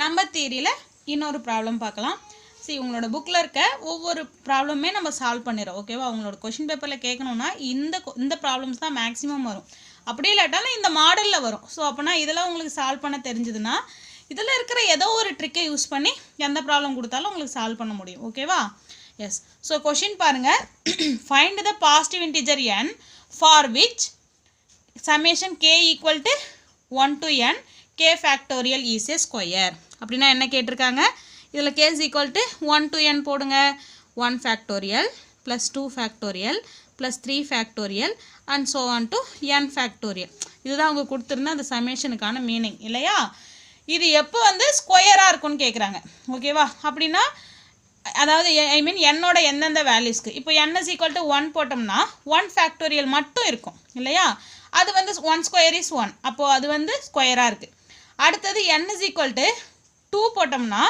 Number தியரியில் இன்னொரு problem பார்க்கலாம். சரி, உங்களோட புக்கில் இருக்க ஒவ்வொரு ப்ராப்ளமே நம்ம சால்வ் பண்ணிடுறோம். ஓகேவா? உங்களோட கொஷின் பேப்பரில் கேட்கணுன்னா இந்த ப்ராப்ளம்ஸ் தான் மேக்ஸிமம் வரும். அப்படி இல்லாட்டாலும் இந்த மாடலில் வரும். ஸோ அப்போனா இதெல்லாம் உங்களுக்கு சால்வ் பண்ண தெரிஞ்சதுன்னா இதில் இருக்கிற ஏதோ ஒரு ட்ரிக்கை யூஸ் பண்ணி எந்த ப்ராப்ளம் கொடுத்தாலும் உங்களுக்கு சால்வ் பண்ண முடியும். ஓகேவா? எஸ். ஸோ கொஷின் பாருங்கள். Find the positive integer n for which summation k equal to 1 to n k factorial is a square. அப்படின்னா என்ன கேட்டிருக்காங்க? இதில் k is equal to 1 to n போடுங்க. 1 factorial plus 2 factorial plus 3 factorial and so on to n factorial. இதுதான் அவங்க கொடுத்துருந்த அந்த சமேஷனுக்கான meaning இல்லையா? இது எப்போ வந்து ஸ்கொயராக இருக்குன்னு கேட்குறாங்க. ஓகேவா? அப்படின்னா அதாவது என்னோட எந்தெந்த வேல்யூஸ்க்கு இப்போ n is equal to 1 போட்டோம்னா 1 factorial மட்டும் இருக்கும் இல்லையா? அது வந்து 1 ஸ்கொயர் இஸ் 1. அப்போது அது வந்து ஸ்கொயராக இருக்குது. அடுத்தது n is equal to 2 போட்டோம்னா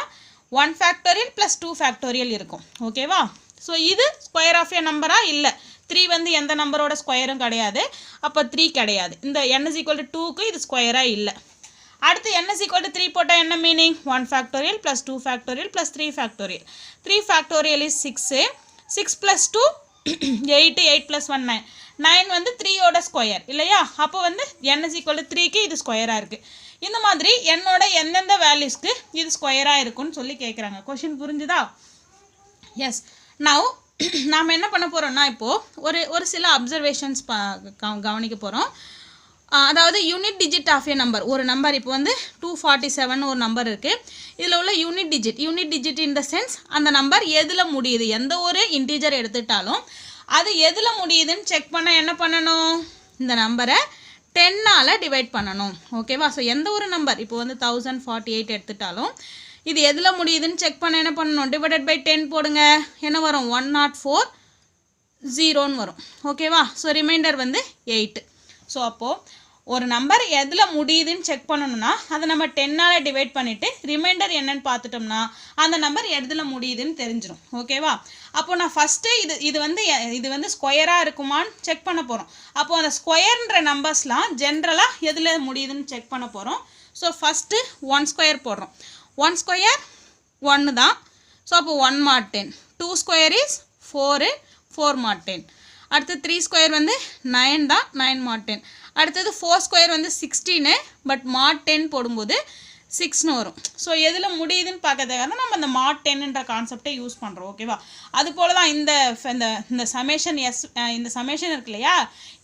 1 ஃபேக்டோரியல் ப்ளஸ் 2 ஃபேக்டோரியல் இருக்கும். ஓகேவா? ஸோ இது ஸ்கொயர் ஆஃப் ஏ நம்பராக இல்லை. 3 வந்து எந்த நம்பரோட ஸ்கொயரும் கிடையாது. அப்போ 3 கிடையாது. இந்த n is equal to 2க்கு இது ஸ்கொயராக இல்லை. அடுத்து n is equal to 3 போட்டால் என்ன meaning? 1 factorial plus 2 factorial plus 3 factorial. 3 factorial is 6. 6 plus 2 8. 8 plus 1 9. 9 வந்து 3யோட ஸ்கொயர் இல்லையா? அப்போ வந்து n is equal to 3க்கு இது ஸ்கொயராக இருக்குது. இந்த மாதிரி என்னோட எந்தெந்த வேல்யூஸ்க்கு இது ஸ்கொயராக இருக்குன்னு சொல்லி கேட்குறாங்க. கொஷின் புரிஞ்சுதா? எஸ். நவ் நாம் என்ன பண்ண போகிறோம்னா இப்போது ஒரு சில அப்சர்வேஷன்ஸ் கவனிக்க போகிறோம். அதாவது unit digit of a number. ஒரு நம்பர் இப்போ வந்து 247 ஒரு நம்பர் இருக்குது. இதில் உள்ள unit digit in the sense அந்த நம்பர் எதில் முடியுது. எந்த ஒரு இன்டீஜர் எடுத்துட்டாலும் அது எதில் முடியுதுன்னு செக் பண்ண என்ன பண்ணணும்? இந்த நம்பரை 10ஆல் டிவைட் பண்ணணும். ஓகேவா? ஸோ எந்த ஒரு நம்பர் இப்போ வந்து 1048 எடுத்துட்டாலும் இது எதில் முடியுதுன்னு செக் பண்ண என்ன பண்ணணும்? டிவைடட் பை 10 போடுங்க. என்ன வரும்? 104 வரும். ஓகேவா? ஸோ ரிமைண்டர் வந்து 8. ஸோ அப்போது ஒரு நம்பர் எதில் முடியுதுன்னு செக் பண்ணணும்னா அதை நம்ம 10ஆல் டிவைட் பண்ணிவிட்டு ரிமைண்டர் என்னன்னு பார்த்துட்டோம்னா அந்த நம்பர் எதில் முடியுதுன்னு தெரிஞ்சிடும். ஓகேவா? அப்போது நான் ஃபஸ்ட்டு இது வந்து ஸ்கொயராக இருக்குமான்னு செக் பண்ண போகிறோம். அப்போது அந்த ஸ்கொயர்ன்ற நம்பர்ஸ்லாம் ஜென்ரலாக எதில் முடியுதுன்னு செக் பண்ண போகிறோம். ஸோ ஃபஸ்ட்டு 1 ஸ்கொயர் போடுறோம். 1 ஸ்கொயர் 1 தான். ஸோ அப்போ 1 mod 10. 2 square is 4. 4 mod 10. அடுத்து 3 ஸ்கொயர் வந்து 9 தான். 9 mod 10. அடுத்தது 4 ஸ்கொயர் வந்து 16. பட் mod 10 போடும்போது 6ன்னு வரும். ஸோ எதில் முடியுதுன்னு பார்க்கறதுக்காக தான் நம்ம இந்த mod 10ன்ற கான்செப்டை யூஸ் பண்ணுறோம். ஓகேவா? அது போல் தான் இந்த சமேஷன் இந்த சமேஷன் இருக்கு இல்லையா?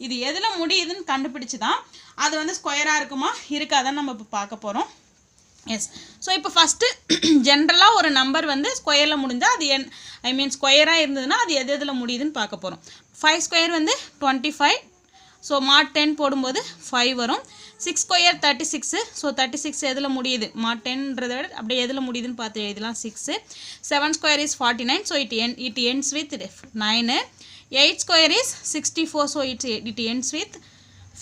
இது எதில் முடியுதுன்னு கண்டுபிடிச்சி தான் அது வந்து ஸ்கொயராக இருக்குமா இருக்காதான்னு நம்ம இப்போ பார்க்க போகிறோம். எஸ். ஸோ இப்போ ஃபஸ்ட்டு ஜென்ரலாக ஒரு நம்பர் வந்து ஸ்கொயரில் முடிஞ்சால் அது ஸ்கொயராக இருந்ததுன்னா அது எதில் முடியுதுன்னு பார்க்க போகிறோம். 5 ஸ்கொயர் வந்து 25. ஸோ mod 10 போடும்போது 5 வரும். 6 ஸ்கொயர் 36. ஸோ 36 எதில் முடியுது? mod 10ன்றதை விட அப்படியே எதில் முடியுதுன்னு பார்த்து எழுதலாம். 6. 7 square is 49. So it ends with 9. 8 square is 64. So it ends with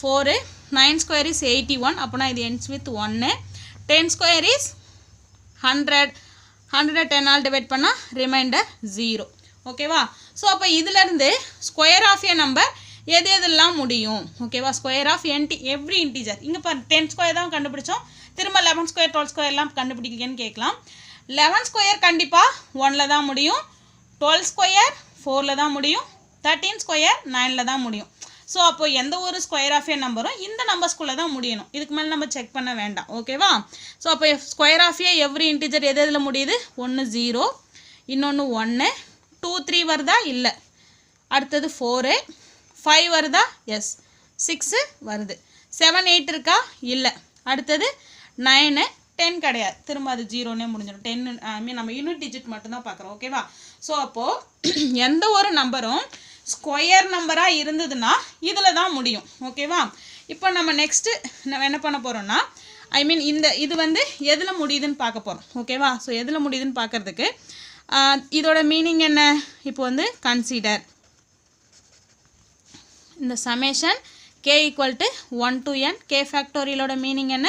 4. 9 square is 81. அப்போனா இது ends with 1. 10 square is 100. 110ஆல் டிவைட் பண்ணால் ரிமைண்டர் 0. ஓகேவா? ஸோ அப்போ இதிலேருந்து ஸ்கொயர் ஆஃப் ஏ நம்பர் எதெல்லாம் முடியும்? ஓகேவா? Square of every integer. இங்கே பாரு 10 ஸ்கொயர் தான் கண்டுபிடிச்சோம். திரும்ப 11 ஸ்கொயர் 12 ஸ்கொயர்லாம் கண்டுபிடிக்கலன்னு கேட்கலாம். 11 ஸ்கொயர் கண்டிப்பாக 1ல் தான் முடியும். 12 ஸ்கொயர் 4ல் தான் முடியும். 13 ஸ்கொயர் 9ல் தான் முடியும். ஸோ அப்போது எந்த ஒரு ஸ்கொயர் ஆஃப் ஏ நம்பரும் இந்த நம்பர்ஸ்குள்ளே தான் முடியணும். இதுக்கு மேலே நம்ம செக் பண்ண வேண்டாம். ஓகேவா? ஸோ அப்போ square of a every integer எதில் முடியுது? 1 0, இன்னொன்று 1, 2 3 வருதா? இல்லை. அடுத்தது 4, 5 வருதா? எஸ். 6 வருது. 7 8 இருக்கா? இல்லை. அடுத்தது 9 10 கிடையாது. திரும்ப அது 0னே முடிஞ்சிடும். 10 நம்ம யூனிட் டிஜிட் மட்டும்தான் பார்க்குறோம். ஓகேவா? ஸோ அப்போது எந்த ஒரு நம்பரும் ஸ்கொயர் நம்பராக இருந்ததுன்னா இதில் தான் முடியும். ஓகேவா? இப்போ நம்ம நெக்ஸ்ட்டு நம்ம என்ன பண்ண போகிறோம்னா இது வந்து எதில் முடியுதுன்னு பார்க்க போகிறோம். ஓகேவா? ஸோ எதில் முடியுதுன்னு பார்க்குறதுக்கு இதோட மீனிங் என்ன? இப்போ வந்து கன்சிடர் இந்த summation k equal to 1 to n k ஃபேக்டோரியலோட மீனிங் என்ன?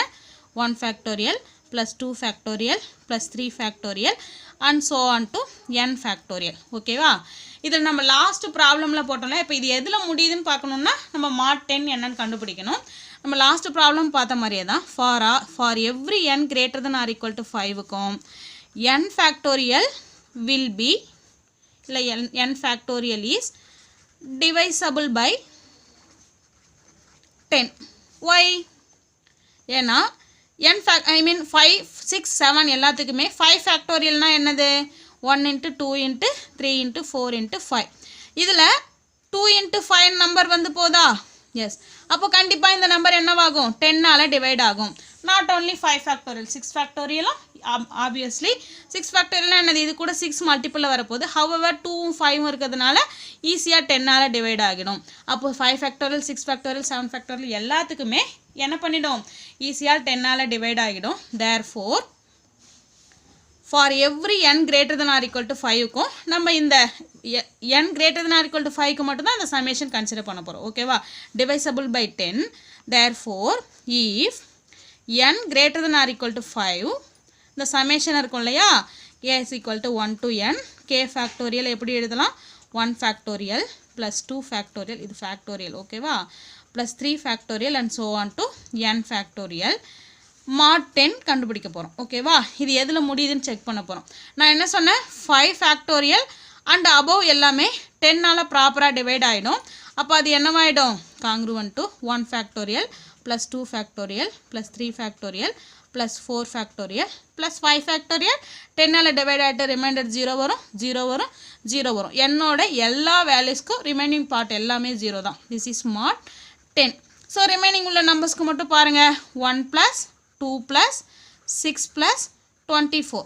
1 factorial plus 2 factorial plus 3 factorial and so on to n factorial. ஓகேவா? இதில் நம்ம லாஸ்ட்டு ப்ராப்ளமில் போட்டோம்ல. இப்போ இது எதில் முடியுதுன்னு பார்க்கணுன்னா நம்ம mod 10 என்னன்னு கண்டுபிடிக்கணும். நம்ம லாஸ்ட் ப்ராப்ளம் பார்த்த மாதிரியே தான் for every n greater than or equal to 5க்கும் n factorial will be இல்லை n factorial is divisible by 10. Why? ஏன்னா I mean 5, 6, 7 எல்லாத்துக்குமே 5 factorialனா என்னது 1 into 2 into 3 into 4 into 5. இதில் 2 into 5 நம்பர் வந்து போதா? எஸ். அப்போ கண்டிப்பாக இந்த நம்பர் என்னவாகும் 10ஆல் டிவைட் ஆகும். Not only 5 factorial 6 factorial obviously 6 factorial என்னது இது கூட 6 மல்டிப்பிளில் வரப்போகுது. ஹவவர் 2ம் 5ம் இருக்கிறதுனால ஈஸியாக 10ஆல் டிவைட் ஆகிடும். அப்போ 5 factorial 6 factorial 7 factorial எல்லாத்துக்குமே என்ன பண்ணிடும் ஈஸியாக 10ஆல் டிவைட் ஆகிடும். Therefore for every n greater than or equal to 5க்கும் நம்ம இந்த n greater than or equal to 5க்கு மட்டும்தான் இந்த சமேஷன் கன்சிடர் பண்ண போகிறோம். ஓகேவா? Divisible by 10. Therefore if n greater than or equal to 5 இந்த சமேஷன் இருக்கும் இல்லையா a is equal to 1 to n k factorial எப்படி எழுதலாம் 1 factorial plus 2 factorial இது factorial ஓகேவா plus 3 factorial and so on to n factorial mod 10 கண்டுபிடிக்க போகிறோம். ஓகேவா? இது எதில் முடியுதுன்னு செக் பண்ண போகிறோம். நான் என்ன சொன்னேன் 5 factorial and above எல்லாமே 10ஆல் ப்ராப்பராக டிவைட் ஆகிடும். அப்போ அது என்னவாயிடும் congruent to 1 factorial plus 2 factorial plus 3 factorial plus 4 factorial plus 5 factorial 10ஆல் divide ஆகிட்டு ரிமைண்டர் 0 வரும் 0 வரும் 0 வரும். என்னோட எல்லா வேல்யூஸ்க்கும் ரிமைனிங் பார்ட் எல்லாமே 0 தான். This is mod 10. So remaining உள்ள நம்பர்ஸ்க்கு மட்டும் பாருங்கள் 1 plus 2 plus 6 plus 24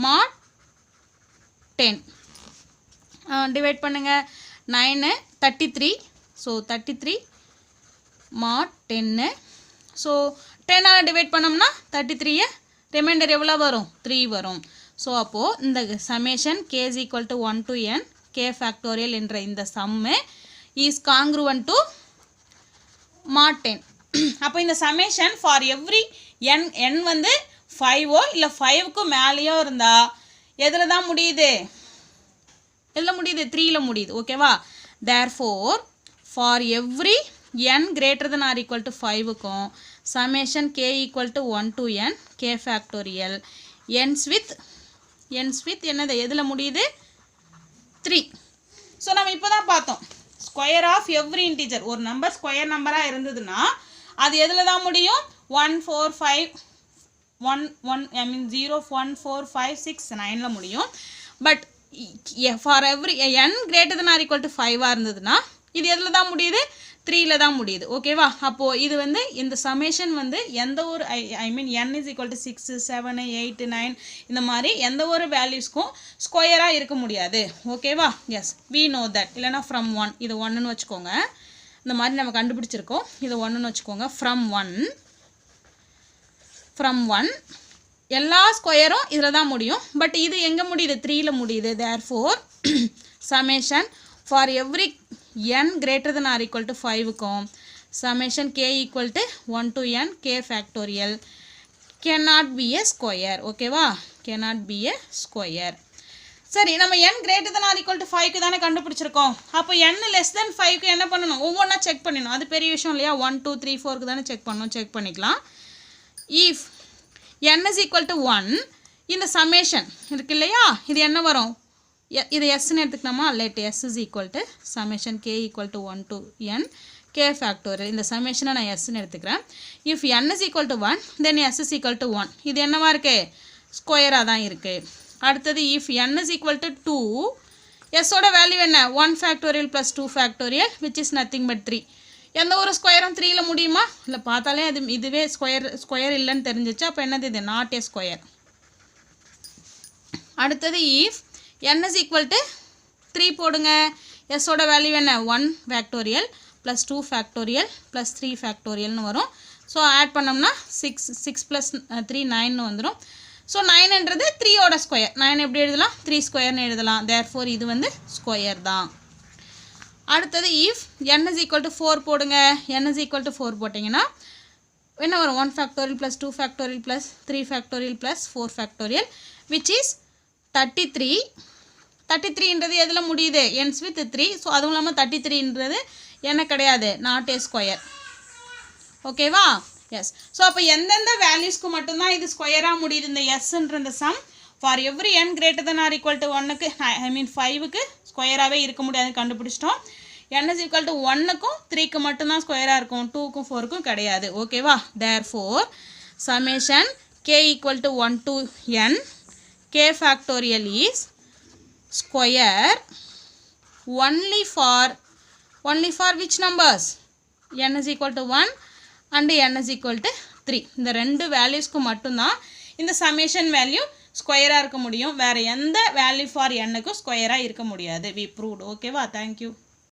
mod 10 divide பண்ணுங்கள் 9 33 ஸோ 33 mod 10 ஸோ 10ஆல் டிவைட் பண்ணோம்னா 33 ரிமைண்டர் எவ்வளோ வரும் 3 வரும். ஸோ அப்போது இந்த summation k is equal to 1 to n k factorial என்ற இந்த சம்மு இஸ் congruent to mod 10. அப்போ இந்த சமேஷன் ஃபார் எவ்ரி n வந்து 5ஓ இல்லை 5க்கு மேலேயோ இருந்தால் எதில் தான் முடியுது எதில் முடியுது 3ல் முடியுது. ஓகேவா? Therefore for every n greater than or equal to 5க்கும் summation k equal to 1 to n k factorial ends with என்னது எதில் முடியுது 3. ஸோ நம்ம இப்போ தான் பார்த்தோம் ஸ்கொயர் ஆஃப் எவ்ரி இன்டிஜர் ஒரு நம்பர் ஸ்கொயர் நம்பராக இருந்ததுன்னா அது எதில் தான் முடியும் 1 4 5 1 I mean 0 1 4 5 6 9ல் முடியும். But for every n greater than or equal to 5ஆக இருந்ததுன்னா இது எதில் தான் முடியுது 3ல் தான் முடியுது. ஓகேவா? அப்போது இது வந்து இந்த சமேஷன் வந்து எந்த ஒரு ஐ மீன் n is equal to 6 7 8 9 இந்த மாதிரி எந்த ஒரு வேல்யூஸ்க்கும் ஸ்கொயராக இருக்க முடியாது. ஓகேவா? Yes we know that. இல்லைனா ஃப்ரம் 1 இது 1ன்னு வச்சுக்கோங்க. இந்த மாதிரி நம்ம கண்டுபிடிச்சிருக்கோம் இது 1ன்னு வச்சுக்கோங்க. ஃப்ரம் 1 எல்லா ஸ்கொயரும் இதில் தான் முடியும். பட் இது எங்கே முடியுது 3ல் முடியுது. Therefore summation for every n greater than or equal to 5க்கும் summation k equal to 1 to n k factorial cannot be a square. ஓகேவா? cannot be a square. சரி நம்ம n greater than or equal to 5க்கு தானே கண்டுபிடிச்சிருக்கோம். அப்போ n less than 5க்கு என்ன பண்ணணும் ஒவ்வொன்றா check பண்ணிடணும். அது பெரிய விஷயம் இல்லையா 1 2 3 4க்கு தானே செக் பண்ணணும். செக் பண்ணிக்கலாம். If n is equal to 1 இந்த சமேஷன் இருக்கு இல்லையா இது என்ன வரும் இது எஸ்ன்னு எடுத்துக்கலாமா let S is equal to summation k equal to 1 to n k factorial இந்த சமேஷனை நான் எஸ்ன்னு எடுத்துக்கிறேன். If n is equal to 1 then s is equal to 1 இது என்னவா இருக்கு ஸ்கொயராக தான் இருக்குது. அடுத்தது if n is equal to 2 s ஓட வேல்யூ என்ன 1 factorial plus 2 factorial which is nothing but 3. எந்த ஒரு ஸ்கொயரும் 3ல் முடியுமா இல்லை பார்த்தாலே அது இதுவே ஸ்கொயர் இல்லைன்னு தெரிஞ்சிச்சு. அப்போ என்னது இது நாட் ஏ ஸ்கொயர். அடுத்தது if n is equal to 3 போடுங்க s ஓட வேல்யூ என்ன 1 ஃபேக்டோரியல் ப்ளஸ் 2 ஃபேக்டோரியல் ப்ளஸ் 3 ஃபேக்டோரியல்னு வரும். ஸோ ஆட் பண்ணோம்னா 6 ப்ளஸ் 3 9ன்னு வந்துடும். ஸோ 9ன்றது 3ஓட ஸ்கொயர் 9 எப்படி எழுதலாம் 3 ஸ்கொயர்னு எழுதலாம். தேர்ஃபோர் இது வந்து ஸ்கொயர் தான். அடுத்தது if n is equal to 4 போடுங்க n is equal to 4 போட்டிங்கன்னா என்ன வரும் 1 factorial plus 2 factorial plus 3 factorial plus 4 factorial which is 33. 33ன்றது எதில் முடியுது ends with 3. ஸோ அதுவும் இல்லாமல் 33ன்றது என்ன கிடையாது நாட் ஏ ஸ்கொயர். ஓகேவா எஸ் ஸோ அப்போ எந்தெந்த வேல்யூஸ்க்கு மட்டும்தான் இது ஸ்கொயராக முடியுது இந்த எஸ்ன்ற இந்த sum for every n greater than or equal to 1க்கு ஐ மீன் 5க்கு ஸ்கொயராகவே இருக்க முடியாதுன்னு கண்டுபிடிச்சிட்டோம் n is equal to 1க்கும் 3க்கு மட்டும்தான் ஸ்கொயராக இருக்கும் 2க்கும் 4க்கும் கிடையாது ஓகேவா therefore summation k equal to 1 to n k factorial is square only for which numbers n is equal to 1 and n is equal to 3 இந்த ரெண்டு வேல்யூஸ்க்கு மட்டும்தான் இந்த சமேஷன் வேல்யூ ஸ்கொயராக இருக்க முடியும் வேறு எந்த வேல்யூ ஃபார் என்னுக்கும் ஸ்கொயராக இருக்க முடியாது we proved ஓகேவா தேங்க்யூ